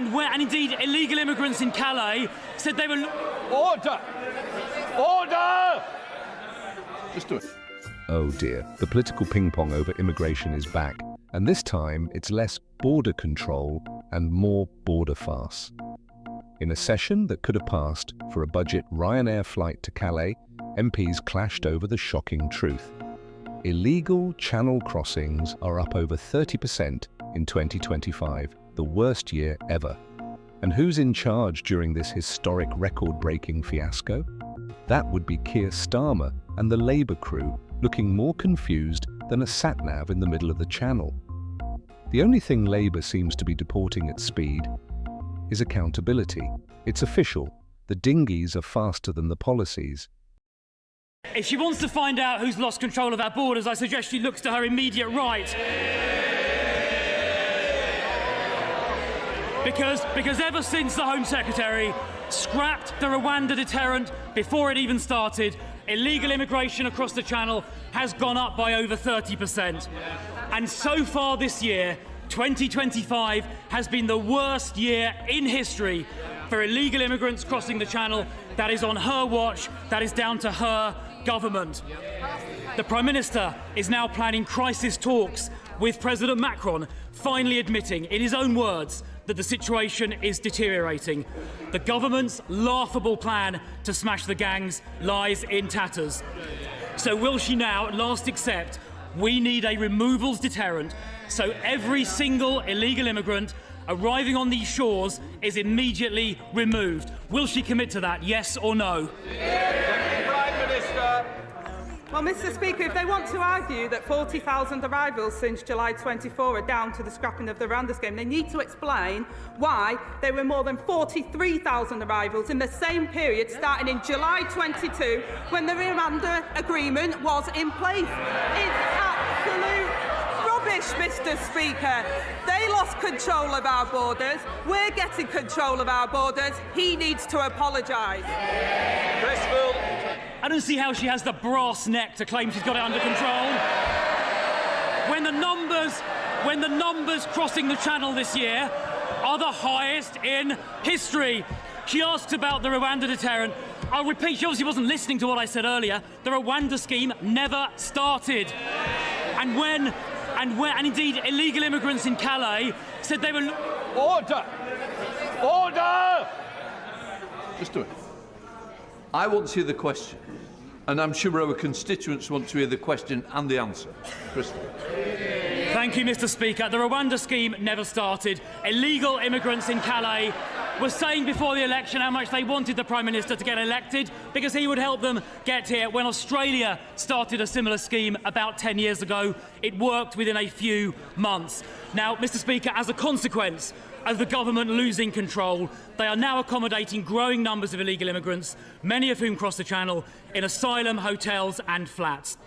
and indeed illegal immigrants in Calais said they were... Order! Order! Just do it. Oh dear, the political ping-pong over immigration is back, and this time it's less border control and more border farce. In a session that could have passed for a budget Ryanair flight to Calais, MPs clashed over the shocking truth. Illegal channel crossings are up over 30% in 2025, the worst year ever. And who's in charge during this historic record-breaking fiasco? That would be Keir Starmer and the Labour crew, looking more confused than a sat-nav in the middle of the channel. The only thing Labour seems to be deporting at speed is accountability. It's official. The dinghies are faster than the policies. If she wants to find out who's lost control of our borders, I suggest she looks to her immediate right. Because ever since the Home Secretary scrapped the Rwanda deterrent before it even started, illegal immigration across the Channel has gone up by over 30%. And so far this year, 2025 has been the worst year in history for illegal immigrants crossing the Channel. That is on her watch. That is down to her government. The Prime Minister is now planning crisis talks with President Macron, finally admitting, in his own words, that the situation is deteriorating. The government's laughable plan to smash the gangs lies in tatters. So will she now at last accept we need a removals deterrent so every single illegal immigrant arriving on these shores is immediately removed? Will she commit to that, yes or no? Prime Minister. Well, Mr Speaker, if they want to argue that 40,000 arrivals since July 24 are down to the scrapping of the Rwanda scheme, they need to explain why there were more than 43,000 arrivals in the same period starting in July 22 when the Rwanda agreement was in place. It's absolute rubbish, Mr Speaker. They lost control of our borders. We're getting control of our borders. He needs to apologise. Crystal. I don't see how she has the brass neck to claim she's got it under control. When the numbers crossing the Channel this year are the highest in history. She asks about the Rwanda deterrent. I'll repeat, she obviously wasn't listening to what I said earlier. The Rwanda scheme never started. And indeed illegal immigrants in Calais said they were... Order! Order! Just do it. I want to hear the question, and I'm sure our constituents want to hear the question and the answer. Crystal. Thank you, Mr Speaker. The Rwanda scheme never started. Illegal immigrants in Calais were saying before the election how much they wanted the Prime Minister to get elected because he would help them get here. When Australia started a similar scheme about 10 years ago, it worked within a few months. Now, Mr Speaker, as a consequence of the government losing control, they are now accommodating growing numbers of illegal immigrants, many of whom cross the Channel, in asylum, hotels and flats.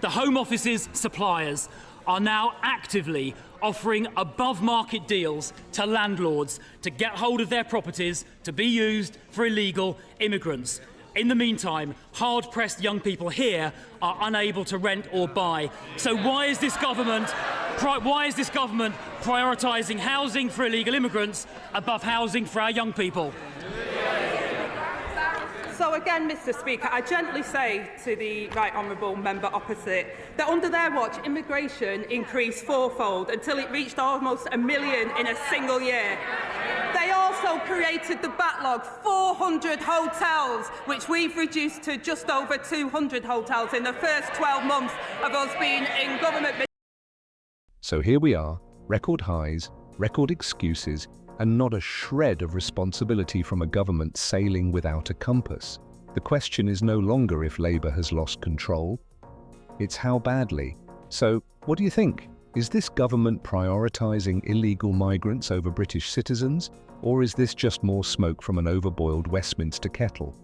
The Home Office's suppliers are now actively offering above-market deals to landlords to get hold of their properties to be used for illegal immigrants. In the meantime, hard-pressed young people here are unable to rent or buy. So why is this government prioritising housing for illegal immigrants above housing for our young people? So again, Mr Speaker, I gently say to the right honourable member opposite that under their watch, immigration increased fourfold until it reached almost 1 million in a single year. They also created the backlog, 400 hotels, which we've reduced to just over 200 hotels in the first 12 months of us being in government. So here we are, record highs, record excuses, and not a shred of responsibility from a government sailing without a compass. The question is no longer if Labour has lost control, it's how badly. So, what do you think? Is this government prioritising illegal migrants over British citizens, or is this just more smoke from an overboiled Westminster kettle?